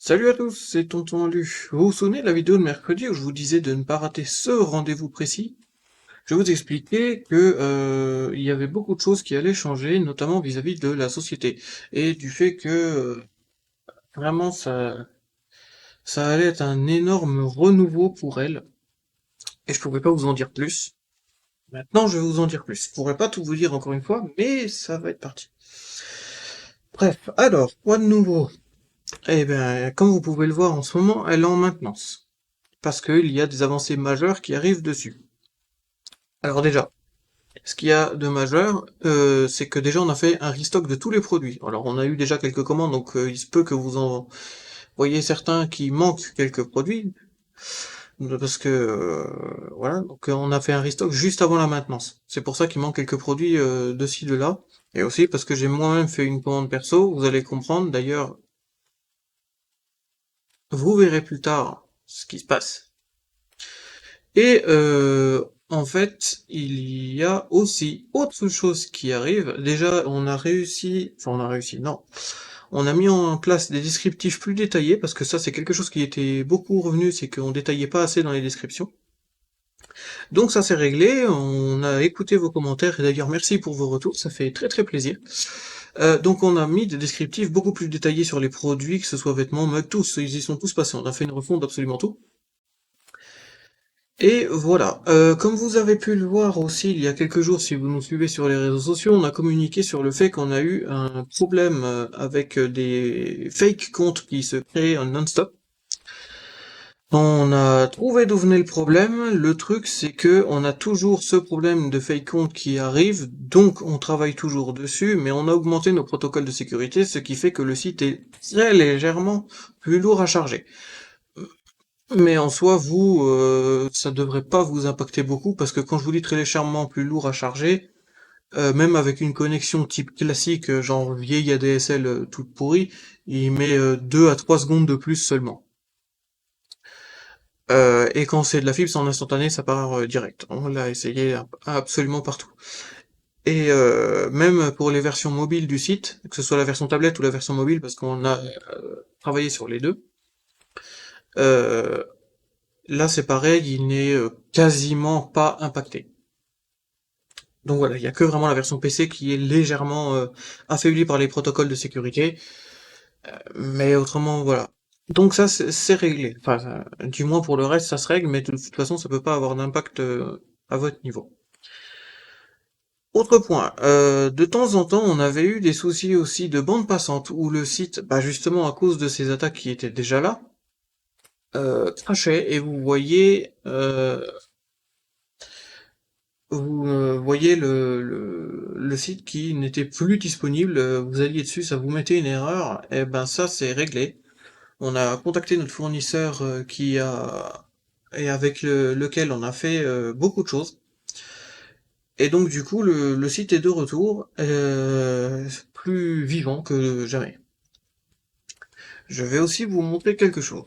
Salut à tous, c'est Tonton Lu. Vous vous souvenez de la vidéo de mercredi où je vous disais de ne pas rater ce rendez-vous précis? Je vous expliquais que il y avait beaucoup de choses qui allaient changer, notamment vis-à-vis de la société, et du fait que vraiment ça allait être un énorme renouveau pour elle, et je pouvais pas vous en dire plus. Maintenant, je vais vous en dire plus. Je pourrais pas tout vous dire encore une fois, mais ça va être parti. Bref, alors, quoi de nouveau? Eh bien, comme vous pouvez le voir en ce moment, elle est en maintenance. Parce qu'il y a des avancées majeures qui arrivent dessus. Alors déjà, ce qu'il y a de majeur, c'est que déjà on a fait un restock de tous les produits. Alors on a eu déjà quelques commandes, donc il se peut que vous en voyez certains qui manquent quelques produits, parce que voilà, donc on a fait un restock juste avant la maintenance. C'est pour ça qu'il manque quelques produits de ci, de là. Et aussi parce que j'ai moi-même fait une commande perso, vous allez comprendre, d'ailleurs, vous verrez plus tard ce qui se passe. Et en fait, il y a aussi autre chose qui arrive. Déjà, on a réussi, non. On a mis en place des descriptifs plus détaillés, parce que ça, c'est quelque chose qui était beaucoup revenu, c'est qu'on détaillait pas assez dans les descriptions. Donc ça c'est réglé, on a écouté vos commentaires, et d'ailleurs merci pour vos retours, ça fait très très plaisir. Donc on a mis des descriptifs beaucoup plus détaillés sur les produits, que ce soit vêtements, mugs, tous, ils y sont tous passés, on a fait une refonte d'absolument tout. Et voilà, comme vous avez pu le voir aussi il y a quelques jours, si vous nous suivez sur les réseaux sociaux, on a communiqué sur le fait qu'on a eu un problème avec des fake comptes qui se créent en non-stop. On a trouvé d'où venait le problème. Le truc, c'est que on a toujours ce problème de fake compte qui arrive, donc on travaille toujours dessus, mais on a augmenté nos protocoles de sécurité, ce qui fait que le site est très légèrement plus lourd à charger. Mais en soi, vous, ça devrait pas vous impacter beaucoup, parce que quand je vous dis très légèrement plus lourd à charger, même avec une connexion type classique, genre vieille ADSL toute pourrie, il met 2 à 3 secondes de plus seulement. Et quand c'est de la fibre, c'est en instantané, ça part direct. On l'a essayé absolument partout. Et même pour les versions mobiles du site, que ce soit la version tablette ou la version mobile, parce qu'on a travaillé sur les deux, euh, là c'est pareil, il n'est quasiment pas impacté. Donc voilà, il n'y a que vraiment la version PC qui est légèrement affaiblie par les protocoles de sécurité, mais autrement voilà. Donc ça c'est réglé. Enfin, du moins pour le reste ça se règle, mais de toute façon ça peut pas avoir d'impact à votre niveau. Autre point, de temps en temps on avait eu des soucis aussi de bande passante où le site, bah justement à cause de ces attaques qui étaient déjà là, crashait et vous voyez le site qui n'était plus disponible, vous alliez dessus, ça vous mettait une erreur, et ben ça c'est réglé. On a contacté notre fournisseur qui a et avec lequel on a fait beaucoup de choses. Et donc du coup le site est de retour, plus vivant que jamais. Je vais aussi vous montrer quelque chose.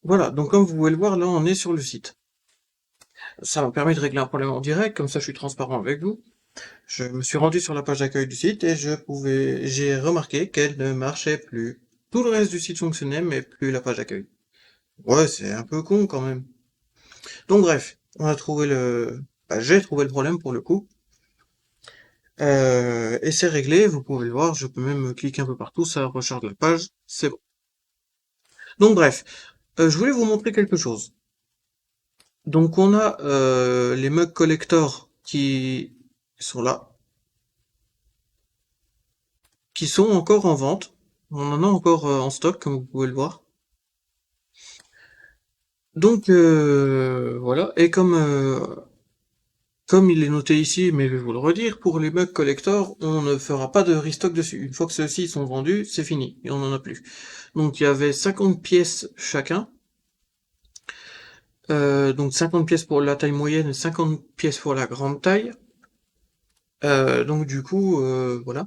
Voilà, donc comme vous pouvez le voir, là on est sur le site. Ça m'a permis de régler un problème en direct, comme ça je suis transparent avec vous. Je me suis rendu sur la page d'accueil du site et j'ai remarqué qu'elle ne marchait plus. Tout le reste du site fonctionnait, mais plus la page d'accueil. Ouais, c'est un peu con quand même. Donc bref, j'ai trouvé le problème pour le coup. Et c'est réglé, vous pouvez le voir, je peux même cliquer un peu partout, ça recharge la page, c'est bon. Donc bref, je voulais vous montrer quelque chose. Donc on a les mugs collector qui sont là, qui sont encore en vente. On en a encore en stock, comme vous pouvez le voir. Donc voilà, et comme il est noté ici, mais je vais vous le redire, pour les mugs collector, on ne fera pas de restock dessus. Une fois que ceux-ci sont vendus, c'est fini, et on n'en a plus. Donc il y avait 50 pièces chacun, donc 50 pièces pour la taille moyenne et 50 pièces pour la grande taille. Donc du coup, voilà.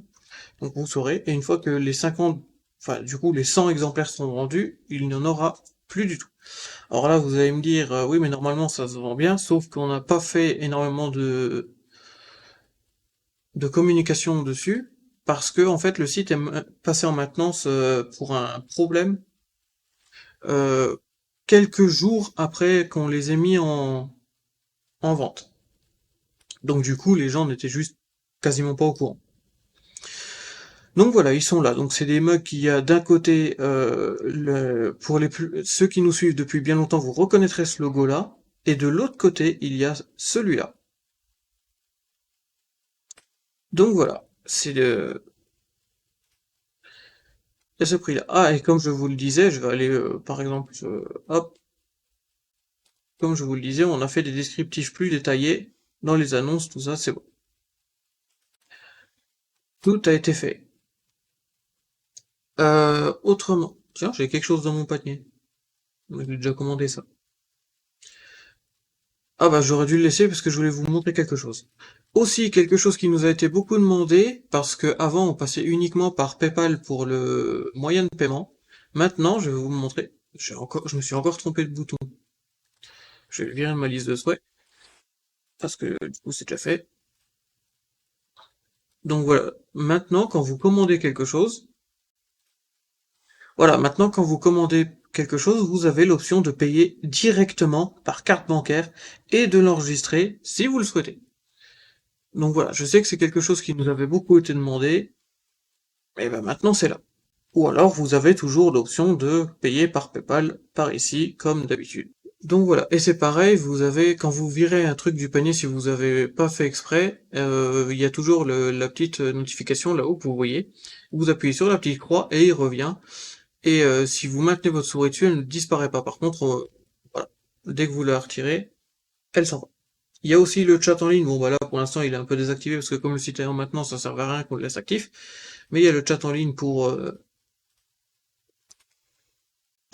Donc vous saurez, et une fois que les 50, enfin du coup les 100 exemplaires sont vendus, il n'y en aura plus du tout. Alors là, vous allez me dire, oui, mais normalement ça se vend bien, sauf qu'on n'a pas fait énormément de communication dessus, parce que en fait le site est passé en maintenance pour un problème. euh, quelques jours après qu'on les ait mis en vente. Donc du coup, les gens n'étaient juste quasiment pas au courant. Donc voilà, ils sont là. Donc c'est des mugs qui a d'un côté, pour ceux qui nous suivent depuis bien longtemps, vous reconnaîtrez ce logo-là, et de l'autre côté, il y a celui-là. Donc voilà, c'est ce prix-là. Ah, et comme je vous le disais, je vais aller, par exemple, hop, comme je vous le disais, on a fait des descriptifs plus détaillés dans les annonces, tout ça, c'est bon. Tout a été fait. Autrement, tiens, j'ai quelque chose dans mon panier. J'ai déjà commandé ça. Ah bah j'aurais dû le laisser parce que je voulais vous montrer quelque chose. Aussi quelque chose qui nous a été beaucoup demandé parce que avant on passait uniquement par PayPal pour le moyen de paiement. Maintenant je vais vous montrer. Je me suis encore trompé de bouton. Je vais le virer de ma liste de souhaits parce que du coup c'est déjà fait. Donc voilà. Maintenant quand vous commandez quelque chose, voilà. Maintenant quand vous commandez quelque chose, vous avez l'option de payer directement par carte bancaire et de l'enregistrer si vous le souhaitez. Donc voilà, je sais que c'est quelque chose qui nous avait beaucoup été demandé, et ben maintenant c'est là. Ou alors vous avez toujours l'option de payer par PayPal par ici, comme d'habitude. Donc voilà, et c'est pareil, vous avez, quand vous virez un truc du panier, si vous avez pas fait exprès, il y a toujours la petite notification là-haut que vous voyez. Vous appuyez sur la petite croix et il revient. Et si vous maintenez votre souris dessus, elle ne disparaît pas. Par contre, voilà, dès que vous la retirez, elle s'en va. Il y a aussi le chat en ligne. Bon, voilà, pour l'instant, il est un peu désactivé parce que comme le site est en maintenant, ça sert à rien qu'on le laisse actif. Mais il y a le chat en ligne pour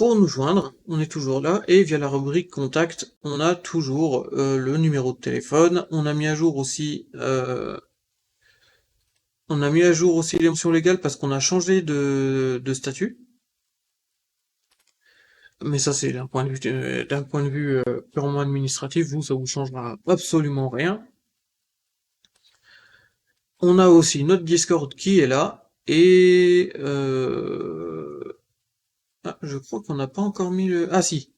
nous joindre. On est toujours là. Et via la rubrique contact, on a toujours le numéro de téléphone. On a mis à jour aussi les mentions légales parce qu'on a changé de statut. Mais ça, c'est d'un point de vue purement administratif. Vous, ça vous changera absolument rien. On a aussi notre Discord qui est là. Et ah, je crois qu'on n'a pas encore mis le... Ah si.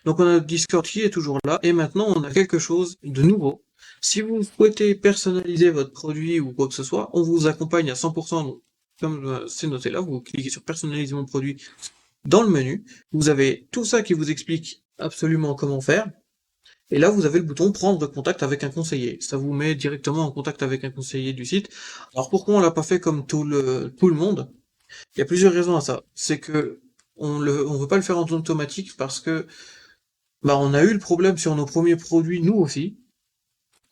Donc on a notre Discord qui est toujours là. Et maintenant, on a quelque chose de nouveau. Si vous souhaitez personnaliser votre produit ou quoi que ce soit, on vous accompagne à 100%. Donc, comme c'est noté là, vous cliquez sur personnaliser mon produit dans le menu. Vous avez tout ça qui vous explique absolument comment faire. Et là, vous avez le bouton prendre contact avec un conseiller. Ça vous met directement en contact avec un conseiller du site. Alors pourquoi on l'a pas fait comme tout le monde? Il y a plusieurs raisons à ça. C'est que on veut pas le faire en automatique parce que bah on a eu le problème sur nos premiers produits nous aussi.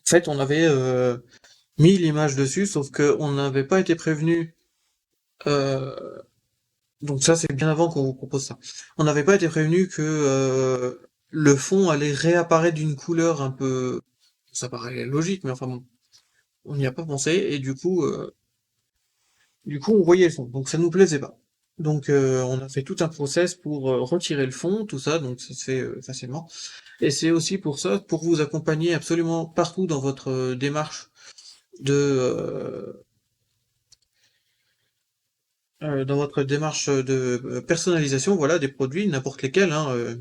En fait, on avait mis l'image dessus, sauf que on n'avait pas été prévenu. euh, donc ça, c'est bien avant qu'on vous propose ça. On n'avait pas été prévenu que le fond allait réapparaître d'une couleur un peu. Ça paraît logique, mais enfin bon, on n'y a pas pensé et du coup, on voyait le fond. Donc ça nous plaisait pas. Donc on a fait tout un process pour retirer le fond, tout ça, donc ça se fait facilement. Et c'est aussi pour ça, pour vous accompagner absolument partout dans votre démarche de dans votre démarche de personnalisation, voilà, des produits, n'importe lesquels, hein.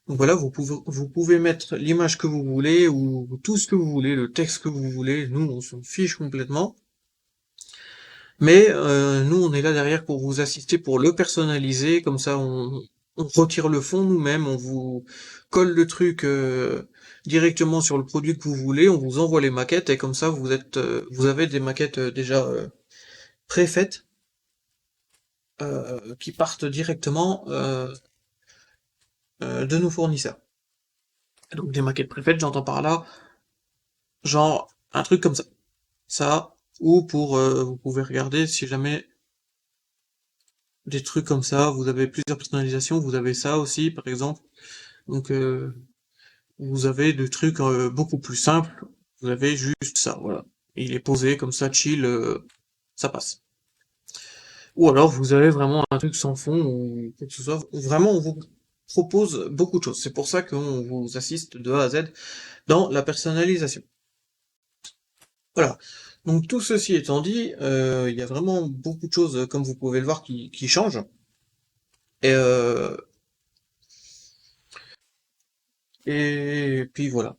Donc voilà, vous pouvez mettre l'image que vous voulez ou tout ce que vous voulez, le texte que vous voulez. Nous, on s'en fiche complètement. Mais nous, on est là derrière pour vous assister, pour le personnaliser. Comme ça, on retire le fond nous-mêmes, on vous colle le truc directement sur le produit que vous voulez, on vous envoie les maquettes et comme ça, vous avez des maquettes déjà préfaites qui partent directement de nos fournisseurs. Donc des maquettes préfaites, j'entends par là, genre un truc comme ça. Ça, ou pour vous pouvez regarder si jamais des trucs comme ça, vous avez plusieurs personnalisations, vous avez ça aussi par exemple. Donc vous avez des trucs beaucoup plus simples, vous avez juste ça, voilà. Il est posé comme ça, chill, ça passe. Ou alors vous avez vraiment un truc sans fond ou quoi que ce soit. Vraiment, on vous propose beaucoup de choses. C'est pour ça qu'on vous assiste de A à Z dans la personnalisation. Voilà. Donc tout ceci étant dit, il y a vraiment beaucoup de choses, comme vous pouvez le voir, qui changent. Et, euh, et puis voilà.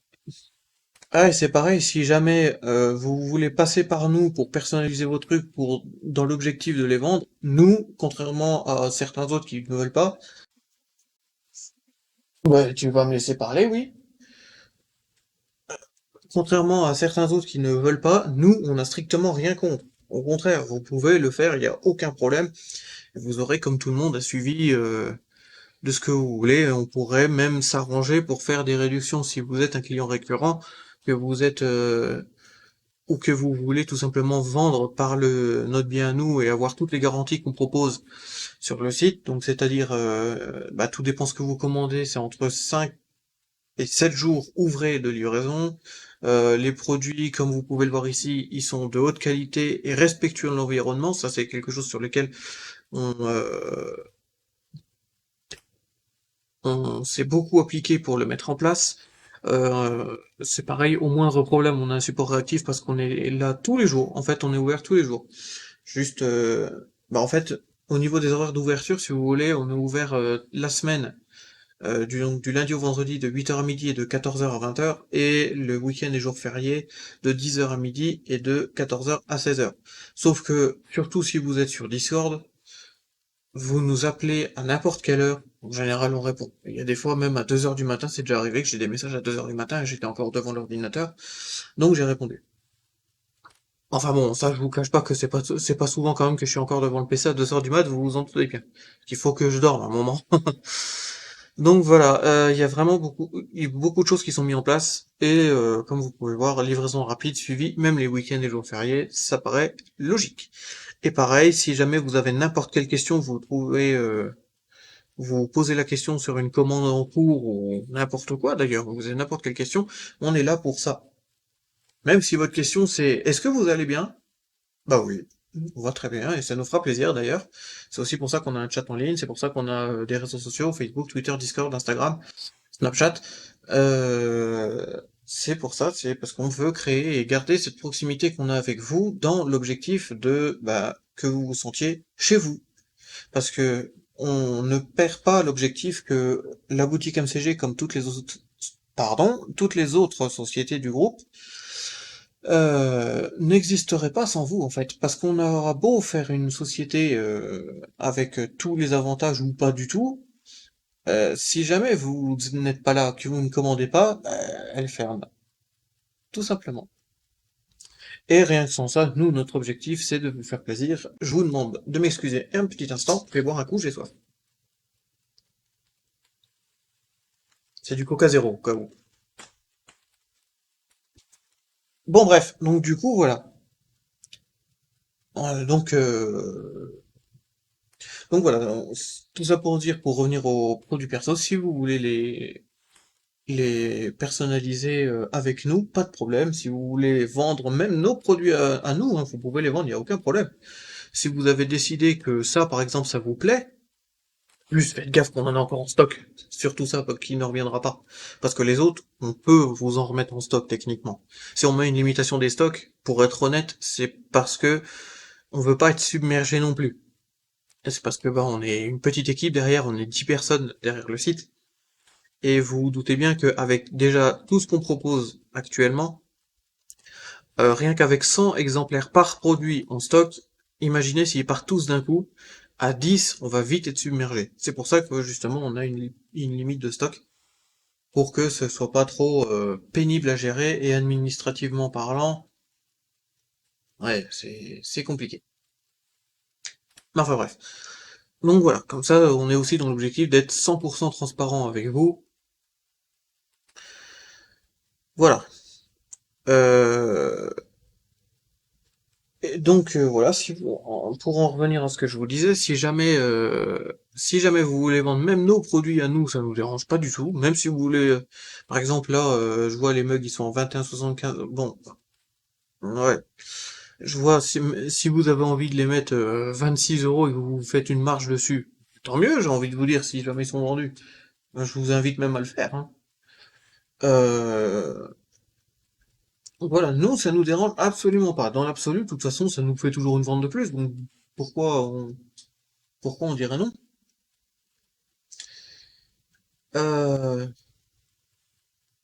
Ah, et c'est pareil, si jamais vous voulez passer par nous pour personnaliser vos trucs pour dans l'objectif de les vendre, nous, contrairement à certains autres qui ne veulent pas, ouais, tu vas me laisser parler, oui. Contrairement à certains autres qui ne veulent pas, nous, on n'a strictement rien contre. Au contraire, vous pouvez le faire, il n'y a aucun problème. Vous aurez, comme tout le monde, un suivi de ce que vous voulez. On pourrait même s'arranger pour faire des réductions si vous êtes un client récurrent, que vous êtes ou que vous voulez tout simplement vendre par notre bien à nous et avoir toutes les garanties qu'on propose sur le site. Donc c'est-à-dire, bah, tout dépend ce que vous commandez, c'est entre 5 et 7 jours ouvrés de livraison. Les produits, comme vous pouvez le voir ici, ils sont de haute qualité et respectueux de l'environnement. Ça, c'est quelque chose sur lequel on, euh, on s'est beaucoup appliqué pour le mettre en place. C'est pareil, au moindre problème, on a un support réactif parce qu'on est là tous les jours. En fait, on est ouvert tous les jours. Juste, bah en fait, au niveau des horaires d'ouverture, si vous voulez, on est ouvert la semaine donc, du lundi au vendredi de 8 heures à midi et de 14 heures à 20 heures, et le week-end et jours fériés de 10 heures à midi et de 14 heures à 16 heures. Sauf que, surtout si vous êtes sur Discord, vous nous appelez à n'importe quelle heure. En général, on répond. Il y a des fois, même à 2 heures du matin, c'est déjà arrivé que j'ai des messages à 2 heures du matin et j'étais encore devant l'ordinateur. Donc j'ai répondu. Enfin bon, ça, je vous cache pas que c'est pas souvent quand même que je suis encore devant le PC à 2 heures du mat, vous vous en doutez bien. Il faut que je dorme à un moment. Donc voilà, il y a vraiment il y a beaucoup de choses qui sont mises en place, et comme vous pouvez le voir, livraison rapide suivie, même les week-ends et jours fériés, ça paraît logique. Et pareil, si jamais vous avez n'importe quelle question, vous posez la question sur une commande en cours ou n'importe quoi d'ailleurs, vous avez n'importe quelle question, on est là pour ça. Même si votre question c'est est-ce que vous allez bien? Bah oui, on va très bien et ça nous fera plaisir d'ailleurs. C'est aussi pour ça qu'on a un chat en ligne, c'est pour ça qu'on a des réseaux sociaux, Facebook, Twitter, Discord, Instagram, Snapchat. C'est pour ça, c'est parce qu'on veut créer et garder cette proximité qu'on a avec vous dans l'objectif de bah, que vous vous sentiez chez vous. Parce que on ne perd pas l'objectif que la boutique MCG, comme toutes les autres sociétés du groupe, n'existerait pas sans vous en fait, parce qu'on aura beau faire une société avec tous les avantages ou pas du tout, si jamais vous n'êtes pas là, que vous ne commandez pas, elle ferme, tout simplement. Et rien que sans ça, nous, notre objectif, c'est de vous faire plaisir. Je vous demande de m'excuser un petit instant, je vais boire un coup, j'ai soif. C'est du Coca Zéro, au cas où. Bon bref, donc du coup, voilà. Euh, donc, euh, donc voilà, tout ça pour dire, pour revenir aux produits perso, si vous voulez les personnaliser avec nous, pas de problème. Si vous voulez vendre même nos produits à nous, hein, vous pouvez les vendre, il n'y a aucun problème. Si vous avez décidé que ça, par exemple, ça vous plaît, plus faites gaffe qu'on en a encore en stock. Surtout ça, qui ne reviendra pas. Parce que les autres, on peut vous en remettre en stock techniquement. Si on met une limitation des stocks, pour être honnête, c'est parce que on veut pas être submergé non plus. Et c'est parce que bah on est une petite équipe derrière, on est 10 personnes derrière le site. Et vous vous doutez bien qu'avec déjà tout ce qu'on propose actuellement, rien qu'avec 100 exemplaires par produit en stock, imaginez s'ils partent tous d'un coup, à 10, on va vite être submergé. C'est pour ça que justement on a une limite de stock, pour que ce soit pas trop pénible à gérer et administrativement parlant, ouais, c'est compliqué. Mais enfin bref. Donc voilà, comme ça on est aussi dans l'objectif d'être 100% transparent avec vous. Voilà. Euh, Et donc voilà, pour en revenir à ce que je vous disais, si jamais vous voulez vendre même nos produits à nous, ça nous dérange pas du tout. Même si vous voulez, par exemple là, je vois les mugs ils sont en 21,75. Bon, ouais, je vois si vous avez envie de les mettre 26 euros et que vous faites une marge dessus, tant mieux. J'ai envie de vous dire si jamais ils sont vendus. Je vous invite même à le faire, hein. Euh, Voilà, nous, ça nous dérange absolument pas. Dans l'absolu, de toute façon, ça nous fait toujours une vente de plus, donc pourquoi on, pourquoi on dirait non? Euh,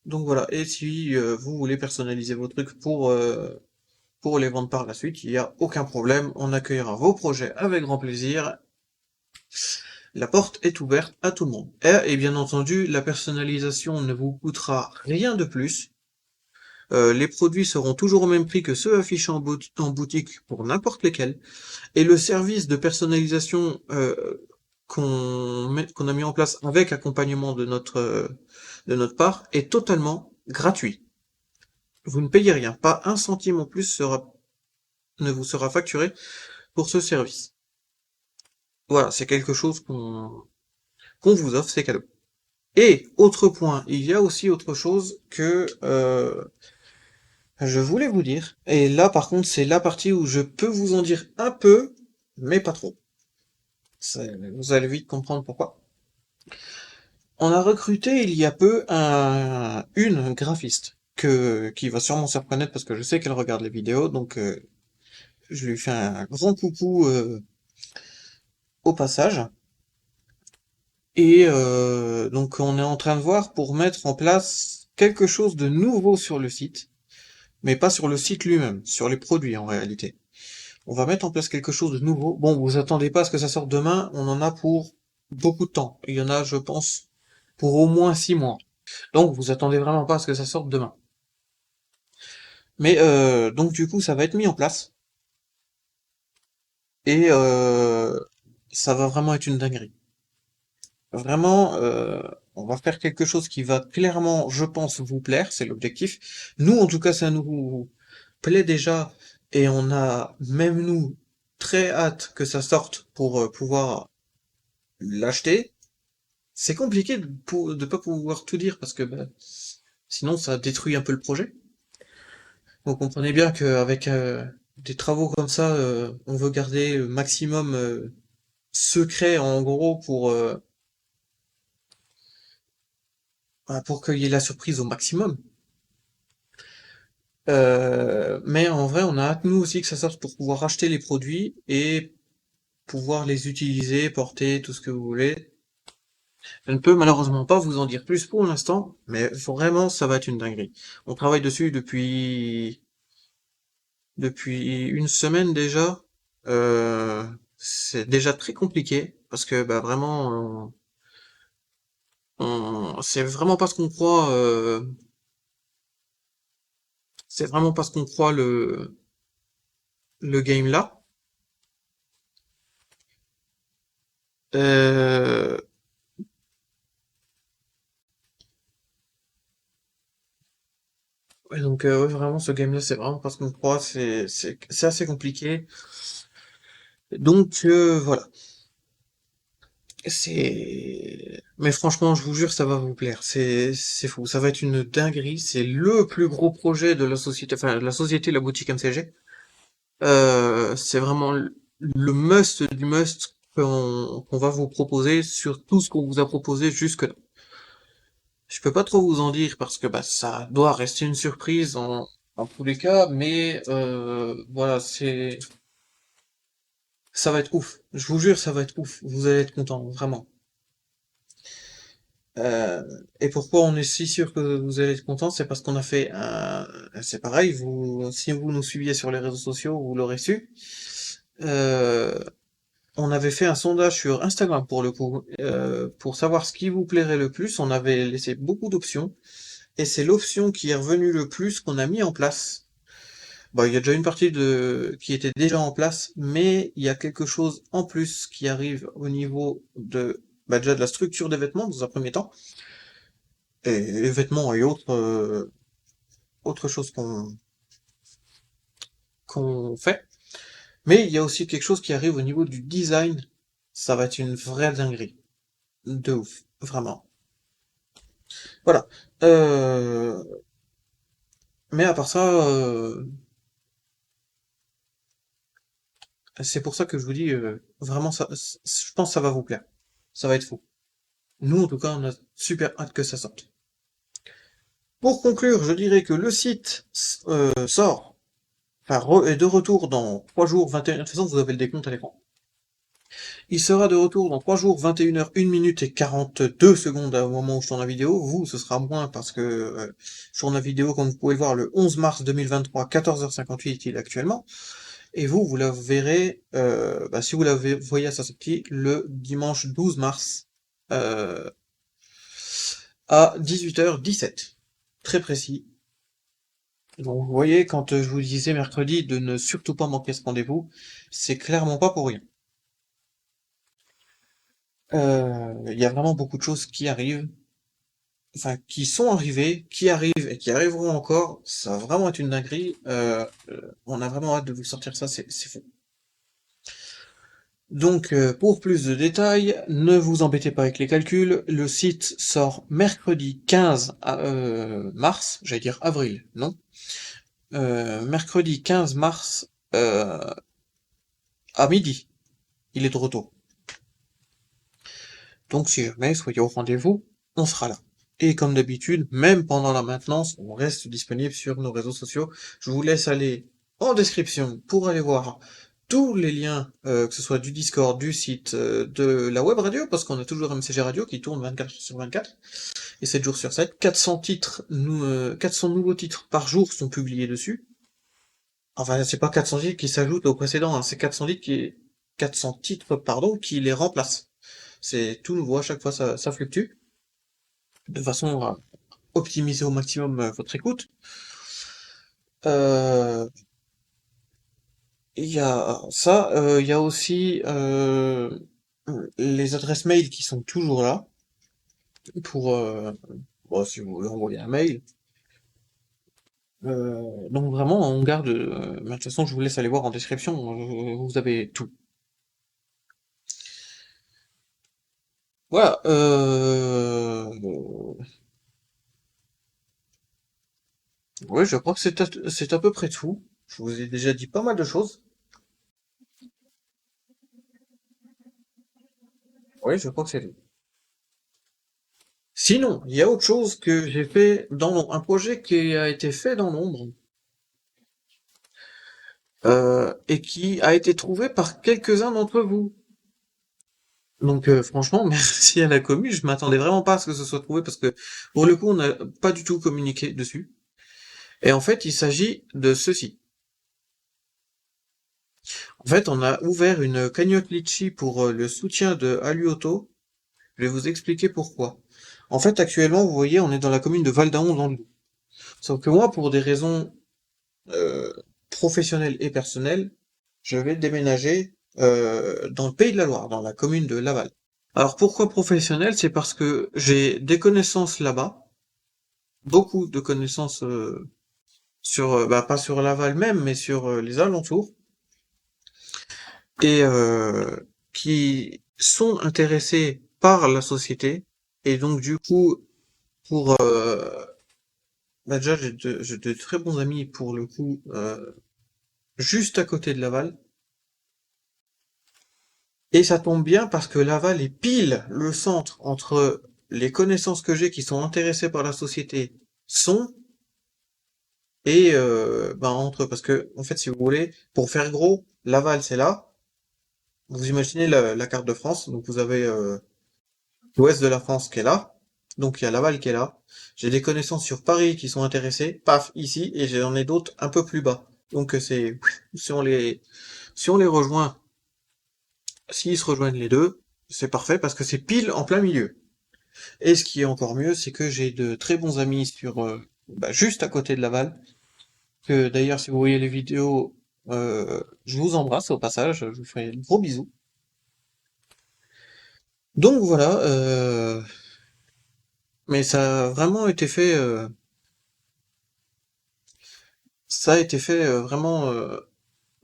donc voilà, et si vous voulez personnaliser vos trucs pour les vendre par la suite, il n'y a aucun problème, on accueillera vos projets avec grand plaisir. La porte est ouverte à tout le monde. Et bien entendu, la personnalisation ne vous coûtera rien de plus. Les produits seront toujours au même prix que ceux affichés en boutique pour n'importe lesquels. Et le service de personnalisation qu'on a mis en place avec accompagnement de notre part est totalement gratuit. Vous ne payez rien, pas un centime en plus ne vous sera facturé pour ce service. Voilà, c'est quelque chose qu'on vous offre, c'est cadeau. Et autre point, il y a aussi autre chose que je voulais vous dire. Et là, par contre, c'est la partie où je peux vous en dire un peu, mais pas trop. Vous allez vite comprendre pourquoi. On a recruté il y a peu une graphiste qui va sûrement se reconnaître parce que je sais qu'elle regarde les vidéos, donc je lui fais un grand coucou au passage. Et donc on est en train de voir pour mettre en place quelque chose de nouveau sur le site, mais pas sur le site lui-même, sur les produits en réalité. On va mettre en place quelque chose de nouveau. Bon, vous attendez pas à ce que ça sorte demain, on en a pour beaucoup de temps. Il y en a, je pense, pour au moins 6 mois. Donc vous attendez vraiment pas à ce que ça sorte demain. Mais donc du coup, ça va être mis en place et ça va vraiment être une dinguerie. Vraiment, on va faire quelque chose qui va clairement, je pense, vous plaire, c'est l'objectif. Nous, en tout cas, ça nous plaît déjà et on a même nous très hâte que ça sorte pour pouvoir l'acheter. C'est compliqué de pas pouvoir tout dire parce que bah, sinon ça détruit un peu le projet. Vous comprenez bien qu'avec des travaux comme ça, on veut garder le maximum secret en gros pour qu'il y ait la surprise au maximum. Mais en vrai, on a hâte nous aussi que ça sorte pour pouvoir acheter les produits et pouvoir les utiliser, porter, tout ce que vous voulez. Je ne peux malheureusement pas vous en dire plus pour l'instant, mais vraiment, ça va être une dinguerie. On travaille dessus depuis une semaine déjà. C'est déjà très compliqué parce que bah vraiment, c'est vraiment pas ce qu'on croit. C'est vraiment pas ce qu'on croit le game là. Euh, ouais, donc ouais, vraiment ce game là, c'est vraiment pas ce qu'on croit. C'est assez compliqué. Donc voilà. Mais franchement, je vous jure, ça va vous plaire. C'est fou. Ça va être une dinguerie. C'est le plus gros projet de la société, enfin, de la société, la boutique MCG. C'est vraiment le must du must qu'on va vous proposer sur tout ce qu'on vous a proposé jusque-là. Je peux pas trop vous en dire parce que bah, ça doit rester une surprise en tous les cas, mais voilà, ça va être ouf. Je vous jure, ça va être ouf. Vous allez être contents, vraiment. Euh, et pourquoi on est si sûr que vous allez être content, c'est parce qu'on a fait c'est pareil, si vous nous suiviez sur les réseaux sociaux, vous l'aurez su. Euh, on avait fait un sondage sur Instagram pour le coup, pour savoir ce qui vous plairait le plus. On avait laissé beaucoup d'options, et c'est l'option qui est revenue le plus qu'on a mis en place. Bon, il y a déjà une partie qui était déjà en place, mais il y a quelque chose en plus qui arrive au niveau bah, déjà de la structure des vêtements dans un premier temps. Et les vêtements et autre chose qu'on fait. Mais il y a aussi quelque chose qui arrive au niveau du design. Ça va être une vraie dinguerie. De ouf. Vraiment. Voilà. Euh, mais à part ça, c'est pour ça que je vous dis, vraiment, je pense que ça va vous plaire. Ça va être fou. Nous, en tout cas, on a super hâte que ça sorte. Pour conclure, je dirais que le site sort, enfin, est de retour dans 3 jours, 21. De toute façon, vous avez le décompte à l'écran. Il sera de retour dans 3 jours, 21h, 1 minute et 42 secondes au moment où je tourne la vidéo. Vous, ce sera moins parce que je tourne la vidéo, comme vous pouvez le voir, le 11 mars 2023, 14h58 il est actuellement. Et vous, vous la verrez, si vous la voyez à sa sortie, le dimanche 12 mars euh, à 18h17. Très précis. Donc vous voyez, quand je vous disais mercredi de ne surtout pas manquer ce rendez-vous, c'est clairement pas pour rien. Il y a vraiment beaucoup de choses qui arrivent, enfin qui sont arrivées, qui arrivent et qui arriveront encore. Ça va vraiment être une dinguerie. On a vraiment hâte de vous sortir ça, c'est fou. Donc pour plus de détails, ne vous embêtez pas avec les calculs. Le site sort mercredi 15 mars, j'allais dire avril, non? Mercredi 15 mars à midi. Il est de retour. Donc si jamais, soyez au rendez-vous, on sera là. Et comme d'habitude, même pendant la maintenance, on reste disponible sur nos réseaux sociaux. Je vous laisse aller en description pour aller voir tous les liens, que ce soit du Discord, du site, de la web radio, parce qu'on a toujours MCG Radio qui tourne 24 heures sur 24, et 7 jours sur 7. 400 titres, 400 nouveaux titres par jour sont publiés dessus. Enfin, c'est pas 400 titres qui s'ajoutent aux précédents, hein, c'est 400 titres, pardon, qui les remplacent. C'est tout nouveau, à chaque fois ça fluctue, de façon à optimiser au maximum votre écoute. Euh, Il y a ça, il y a aussi les adresses mail qui sont toujours là, pour si vous voulez envoyer un mail. Donc vraiment, on garde. De toute façon, je vous laisse aller voir en description, vous avez tout. Voilà. Ouais, je crois que c'est à peu près tout. Je vous ai déjà dit pas mal de choses. Oui, je crois que c'est tout. Sinon, il y a autre chose que j'ai fait dans un projet qui a été fait dans l'ombre, et qui a été trouvé par quelques-uns d'entre vous. Donc franchement, merci à la commu, je m'attendais vraiment pas à ce que ce soit trouvé parce que pour le coup, on n'a pas du tout communiqué dessus. Et en fait, il s'agit de ceci. En fait, on a ouvert une cagnotte Litchi pour le soutien de Aluoto. Je vais vous expliquer pourquoi. En fait, actuellement, vous voyez, on est dans la commune de Valdaon dans le Doubs. Sauf que moi, pour des raisons euh, professionnelles et personnelles, je vais déménager dans le Pays de la Loire, dans la commune de Laval. Alors pourquoi professionnel? C'est parce que j'ai des connaissances là-bas, beaucoup de connaissances sur, pas sur Laval même, mais sur les alentours, et qui sont intéressés par la société. Et donc du coup, pour déjà j'ai de très bons amis pour le coup, juste à côté de Laval. Et ça tombe bien parce que Laval est pile le centre entre les connaissances que j'ai qui sont intéressées par la société sont et entre parce que en fait si vous voulez pour faire gros Laval c'est là, vous imaginez la carte de France, donc vous avez l'ouest de la France qui est là, donc il y a Laval qui est là, j'ai des connaissances sur Paris qui sont intéressées, paf ici, et j'en ai d'autres un peu plus bas, donc c'est si on les rejoint, s'ils se rejoignent les deux, c'est parfait parce que c'est pile en plein milieu. Et ce qui est encore mieux, c'est que j'ai de très bons amis sur juste à côté de Laval, que d'ailleurs si vous voyez les vidéos, je vous embrasse au passage, je vous fais de gros bisous. Donc voilà, mais ça a vraiment été fait, ça a été fait vraiment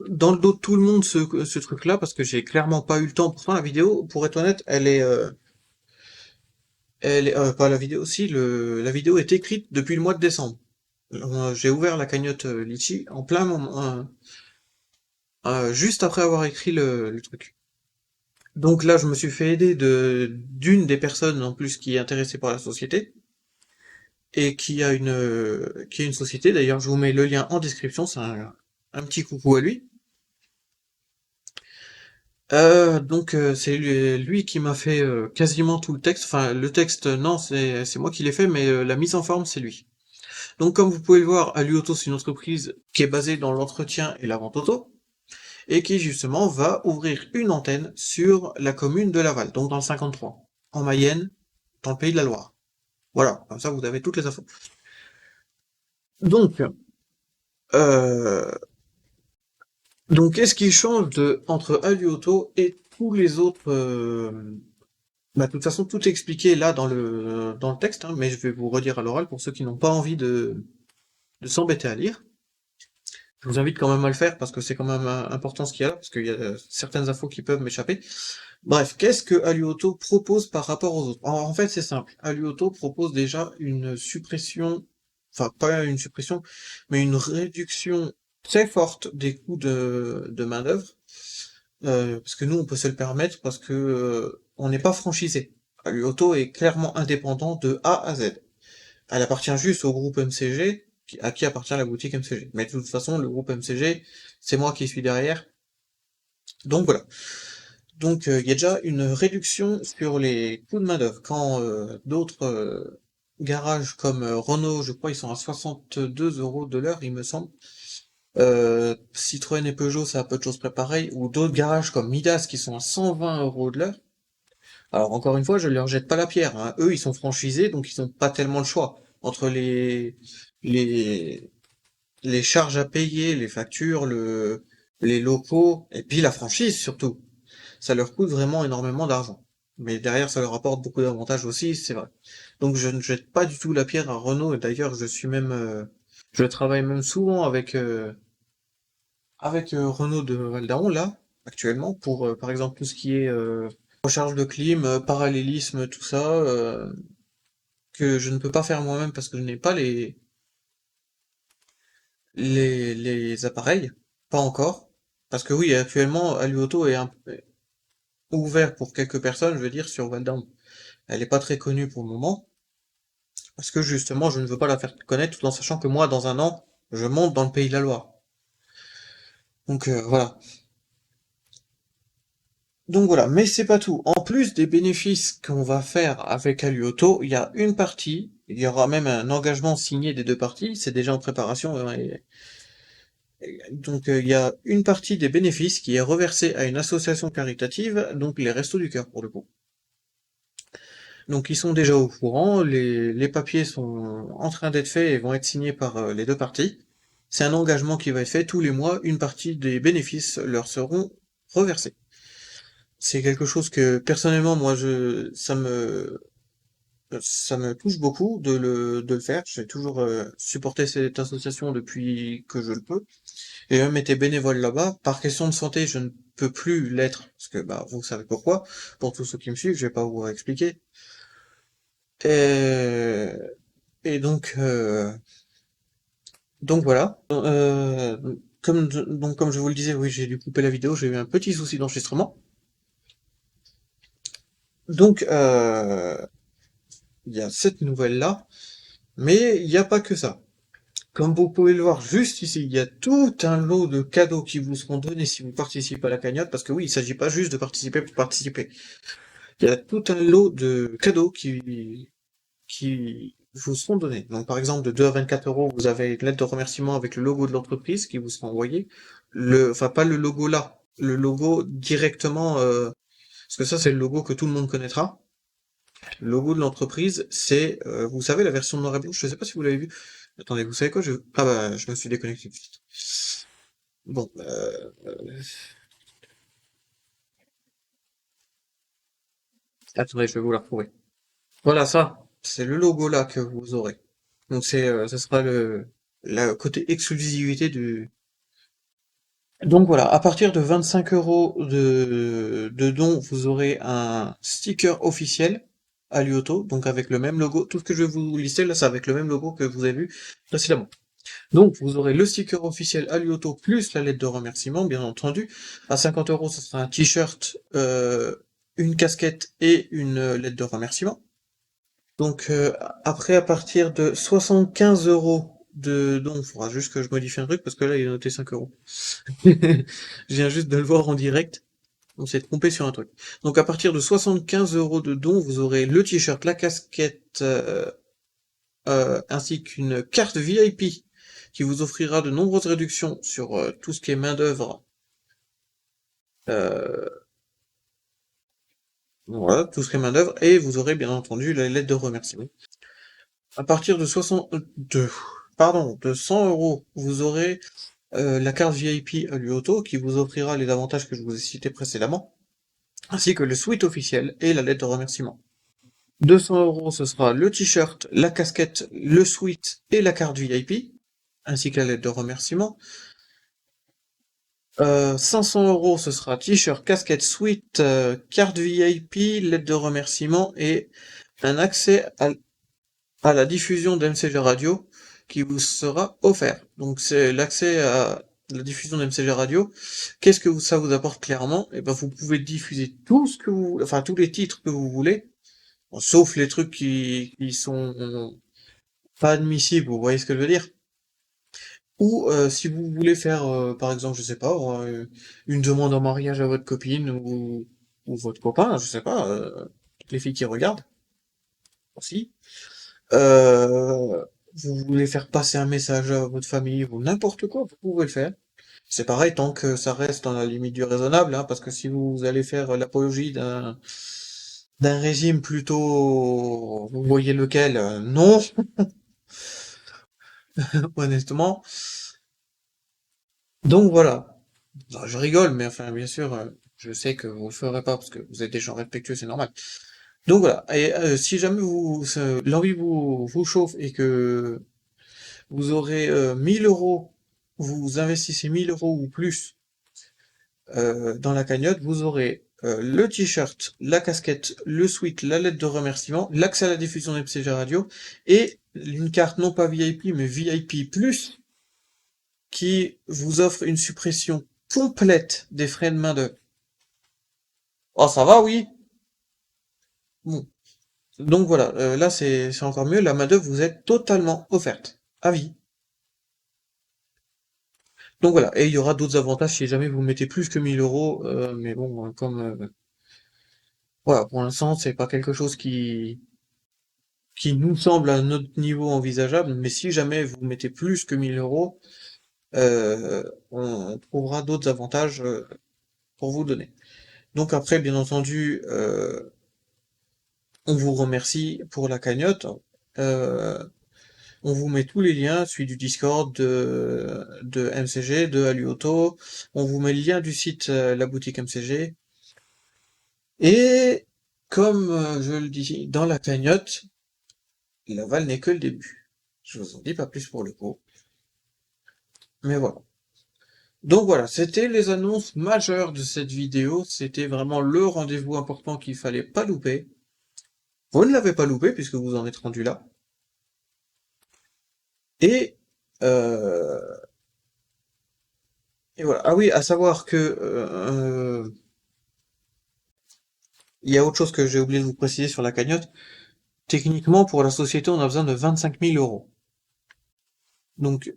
dans le dos de tout le monde ce truc-là, parce que j'ai clairement pas eu le temps. Pourtant la vidéo, pour être honnête, elle est pas la vidéo, si la vidéo est écrite depuis le mois de décembre. J'ai ouvert la cagnotte Litchi en plein moment, juste après avoir écrit le truc. Donc là, je me suis fait aider d'une des personnes en plus qui est intéressée par la société et qui a une société. D'ailleurs, je vous mets le lien en description. C'est un petit coucou à lui. C'est lui qui m'a fait quasiment tout le texte. Enfin, le texte, non, c'est moi qui l'ai fait, mais la mise en forme, c'est lui. Donc, comme vous pouvez le voir, Aluauto, c'est une entreprise qui est basée dans l'entretien et la vente auto, et qui justement va ouvrir une antenne sur la commune de Laval, donc dans le 53, en Mayenne, dans le pays de la Loire. Voilà, comme ça vous avez toutes les infos. Donc, euh, qu'est-ce qui change entre Aluauto et tous les autres bah, de toute façon, tout est expliqué là dans le texte, hein, mais je vais vous redire à l'oral pour ceux qui n'ont pas envie de s'embêter à lire. Je vous invite quand même à le faire parce que c'est quand même important ce qu'il y a là, parce qu'il y a certaines infos qui peuvent m'échapper. Bref, qu'est-ce que Aluauto propose par rapport aux autres? En fait, c'est simple. Aluauto propose déjà une suppression, enfin pas une suppression, mais une réduction très forte des coûts de main-d'œuvre. Parce que nous, on peut se le permettre parce que on n'est pas franchisé. Aluauto est clairement indépendant de A à Z. Elle appartient juste au groupe MCG, à qui appartient la boutique MCG. Mais de toute façon, le groupe MCG, c'est moi qui suis derrière. Donc voilà. Donc il y a déjà une réduction sur les coûts de main-d'œuvre. Quand d'autres garages comme Renault, je crois, ils sont à 62 euros de l'heure, il me semble. Citroën et Peugeot, c'est à peu de choses près pareil, ou d'autres garages comme Midas qui sont à 120 euros de l'heure. Alors encore une fois, je leur jette pas la pierre, hein. Eux, ils sont franchisés, donc ils ont pas tellement le choix entre les les charges à payer, les factures, les locaux, et puis la franchise surtout. Ça leur coûte vraiment énormément d'argent. Mais derrière, ça leur apporte beaucoup d'avantages aussi, c'est vrai. Donc je ne jette pas du tout la pierre à Renault, et d'ailleurs, je travaille même souvent avec Renault de Valdaron, là, actuellement, pour, par exemple, tout ce qui est recharge de clim, parallélisme, tout ça, que je ne peux pas faire moi-même parce que je n'ai pas les appareils, pas encore. Parce que oui, actuellement, Aluauto est ouvert pour quelques personnes, je veux dire, sur Valdaron. Elle n'est pas très connue pour le moment, parce que justement, je ne veux pas la faire connaître tout en sachant que moi, dans un an, je monte dans le pays de la Loire. Donc voilà. Donc voilà, mais c'est pas tout. En plus des bénéfices qu'on va faire avec Aluauto, il y a une partie, il y aura même un engagement signé des deux parties, c'est déjà en préparation, il y a une partie des bénéfices qui est reversée à une association caritative, donc les Restos du Cœur pour le coup. Donc ils sont déjà au courant, les papiers sont en train d'être faits et vont être signés par les deux parties. C'est un engagement qui va être fait tous les mois, une partie des bénéfices leur seront reversés. C'est quelque chose que personnellement moi ça me touche beaucoup de le faire. J'ai toujours supporté cette association depuis que je le peux. J'ai même été bénévole là-bas. Par question de santé, je ne peux plus l'être, parce que bah vous savez pourquoi. Pour tous ceux qui me suivent, je vais pas vous expliquer. Et, et donc voilà. Comme je vous le disais, oui, j'ai dû couper la vidéo, j'ai eu un petit souci d'enregistrement. Donc il y a cette nouvelle-là, mais il n'y a pas que ça. Comme vous pouvez le voir juste ici, il y a tout un lot de cadeaux qui vous seront donnés si vous participez à la cagnotte, parce que oui, il s'agit pas juste de participer pour participer. Il y a tout un lot de cadeaux qui vous seront donnés. Donc par exemple, de 2 à 24 euros, vous avez une lettre de remerciement avec le logo de l'entreprise qui vous sera envoyé. Enfin pas le logo là, le logo directement, parce que ça c'est le logo que tout le monde connaîtra. Le logo de l'entreprise, c'est, vous savez, la version noir et blanc, je sais pas si vous l'avez vu. Attendez, vous savez quoi, ah bah, je me suis déconnecté. Bon, attendez, je vais vous la retrouver. Voilà ça, c'est le logo là que vous aurez. Donc ce sera le côté exclusivité du. Donc voilà, à partir de 25 euros de dons, vous aurez un sticker officiel à Lyoto, donc avec le même logo. Tout ce que je vais vous lister là, c'est avec le même logo que vous avez vu précédemment. Donc vous aurez le sticker officiel à Lyoto plus la lettre de remerciement, bien entendu. À 50 euros, ce sera un t-shirt, une casquette et une lettre de remerciement. Donc après, à partir de 75 euros de dons, il faudra juste que je modifie un truc parce que là il est noté 5 euros. Je viens juste de le voir en direct. On s'est trompé sur un truc. Donc à partir de 75 € de dons, vous aurez le t-shirt, la casquette, ainsi qu'une carte VIP qui vous offrira de nombreuses réductions sur tout ce qui est main-d'œuvre. Voilà, tout ce qui est main-d'œuvre, et vous aurez bien entendu la lettre de remerciement. À partir de 100 €, vous aurez la carte VIP à Luoto qui vous offrira les avantages que je vous ai cités précédemment, ainsi que le suite officiel et la lettre de remerciement. 200 €, ce sera le t-shirt, la casquette, le suite et la carte VIP, ainsi que la lettre de remerciement. 500 €, ce sera t-shirt, casquette, suite, carte VIP, lettre de remerciement et un accès à la diffusion d'MCG Radio qui vous sera offert. Donc c'est l'accès à la diffusion d'MCG Radio. Qu'est-ce que ça vous apporte clairement? Eh ben vous pouvez diffuser tout ce que vous, enfin tous les titres que vous voulez, bon, sauf les trucs qui sont pas admissibles, vous voyez ce que je veux dire? Ou si vous voulez faire, par exemple, je sais pas, une demande en mariage à votre copine ou votre copain, je sais pas, toutes les filles qui regardent aussi. Euh, Vous voulez faire passer un message à votre famille ou n'importe quoi, vous pouvez le faire. C'est pareil tant que ça reste dans la limite du raisonnable, hein, parce que si vous allez faire l'apologie d'un régime plutôt, vous voyez lequel, non, honnêtement. Donc voilà. Non, je rigole, mais enfin, bien sûr, je sais que vous le ferez pas parce que vous êtes des gens respectueux, c'est normal. Donc voilà. Et si jamais l'envie vous chauffe et que vous aurez 1000 €, vous investissez 1000 € ou plus dans la cagnotte, vous aurez le t-shirt, la casquette, le sweat, la lettre de remerciement, l'accès à la diffusion d'MCG Radio et une carte non pas VIP mais VIP+, qui vous offre une suppression complète des frais de main-d'œuvre. Oh, ça va, oui. Bon. Donc voilà, là c'est encore mieux, la main-d'œuvre vous est totalement offerte. À vie. Donc voilà, et il y aura d'autres avantages si jamais vous mettez plus que 1000 €, mais bon, comme voilà, pour l'instant c'est pas quelque chose qui nous semble à notre niveau envisageable, mais si jamais vous mettez plus que 1000 €, on trouvera d'autres avantages pour vous donner. Donc après, bien entendu, on vous remercie pour la cagnotte. Euh, On vous met tous les liens, celui du Discord, de MCG, de Aluauto. On vous met le lien du site La Boutique MCG. Et comme je le dis dans la cagnotte, l'aval n'est que le début. Je vous en dis pas plus pour le coup. Mais voilà. Donc voilà, c'était les annonces majeures de cette vidéo. C'était vraiment le rendez-vous important qu'il fallait pas louper. Vous ne l'avez pas loupé puisque vous en êtes rendu là. Et, euh, et voilà. Ah oui, à savoir que il y a autre chose que j'ai oublié de vous préciser sur la cagnotte. Techniquement, pour la société, on a besoin de 25 000 €. Donc,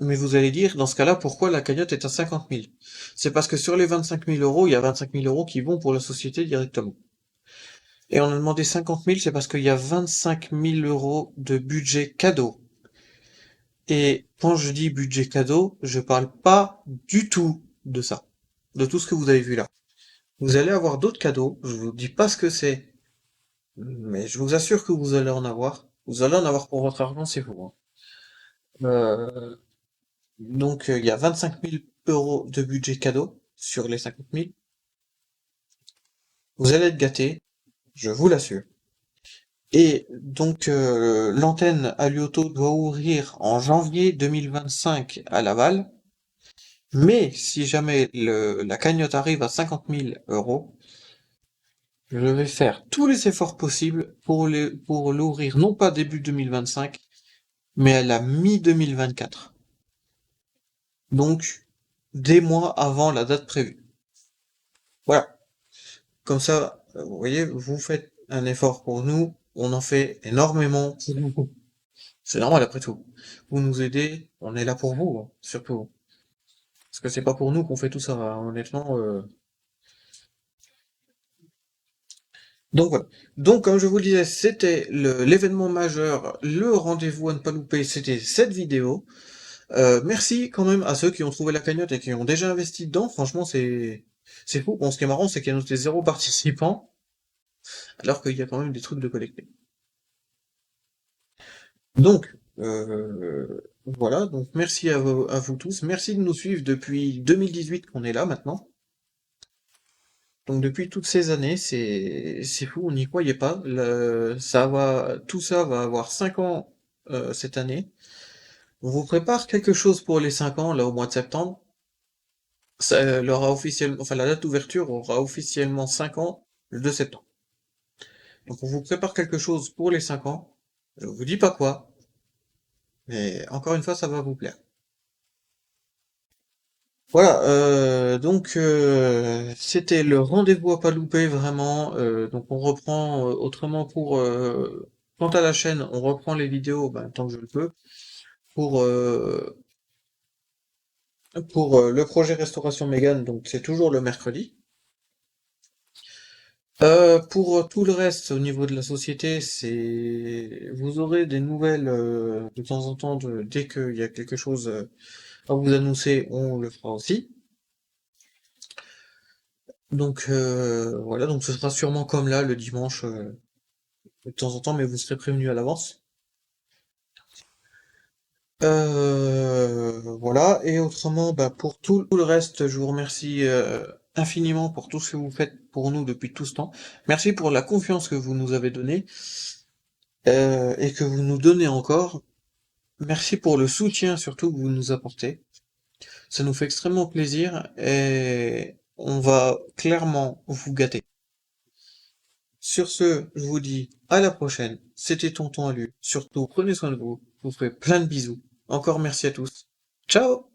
mais vous allez dire, dans ce cas-là, pourquoi la cagnotte est à 50 000? C'est parce que sur les 25 000 €, il y a 25 000 € qui vont pour la société directement. Et on a demandé 50 000, c'est parce qu'il y a 25 000 € de budget cadeau. Et quand je dis budget cadeau, je parle pas du tout de ça. De tout ce que vous avez vu là. Vous allez avoir d'autres cadeaux, je vous dis pas ce que c'est, mais je vous assure que vous allez en avoir. Vous allez en avoir pour votre argent, c'est vous, hein. Donc il y a 25 000 € de budget cadeau sur les 50 000. Vous allez être gâtés, je vous l'assure. Et donc l'antenne Alioto doit ouvrir en janvier 2025 à Laval. Mais si jamais la cagnotte arrive à 50 000 €, je vais faire tous les efforts possibles pour l'ouvrir non pas début 2025, mais à la mi-2024. Donc, des mois avant la date prévue. Voilà. Comme ça, vous voyez, vous faites un effort pour nous, on en fait énormément pour vous. C'est normal après tout. Vous nous aidez, on est là pour vous, hein, surtout. Parce que c'est pas pour nous qu'on fait tout ça, hein, honnêtement. Donc voilà. Donc comme je vous le disais, c'était l'événement majeur, le rendez-vous à ne pas louper, c'était cette vidéo. Merci quand même à ceux qui ont trouvé la cagnotte et qui ont déjà investi dedans. Franchement, c'est fou. Bon, ce qui est marrant, c'est qu'il y a noté 0 participant, alors qu'il y a quand même des trucs de collecter. Donc, voilà. Donc merci à vous tous. Merci de nous suivre depuis 2018 qu'on est là maintenant. Donc depuis toutes ces années, c'est fou, on n'y croyait pas. Tout ça va avoir 5 ans cette année. On vous prépare quelque chose pour les 5 ans là au mois de septembre. Ça leur a officiellement, enfin la date d'ouverture aura officiellement 5 ans le 2 septembre. Donc on vous prépare quelque chose pour les 5 ans. Je vous dis pas quoi, mais encore une fois ça va vous plaire. Voilà, donc c'était le rendez-vous à pas louper vraiment. Donc on reprend autrement quant à la chaîne, on reprend les vidéos ben, tant que je le peux pour le projet Restauration Mégane. Donc c'est toujours le mercredi. Pour tout le reste au niveau de la société, c'est vous aurez des nouvelles de temps en temps dès qu'il y a quelque chose à vous annoncer, on le fera aussi. Donc voilà, donc ce sera sûrement comme là le dimanche de temps en temps, mais vous serez prévenu à l'avance. Voilà, et autrement, bah, pour tout le reste, je vous remercie infiniment pour tout ce que vous faites pour nous depuis tout ce temps. Merci pour la confiance que vous nous avez donnée et que vous nous donnez encore. Merci pour le soutien surtout que vous nous apportez. Ça nous fait extrêmement plaisir et on va clairement vous gâter. Sur ce, je vous dis à la prochaine. C'était Tonton Alu. Surtout, prenez soin de vous. Je vous fais plein de bisous. Encore merci à tous. Ciao!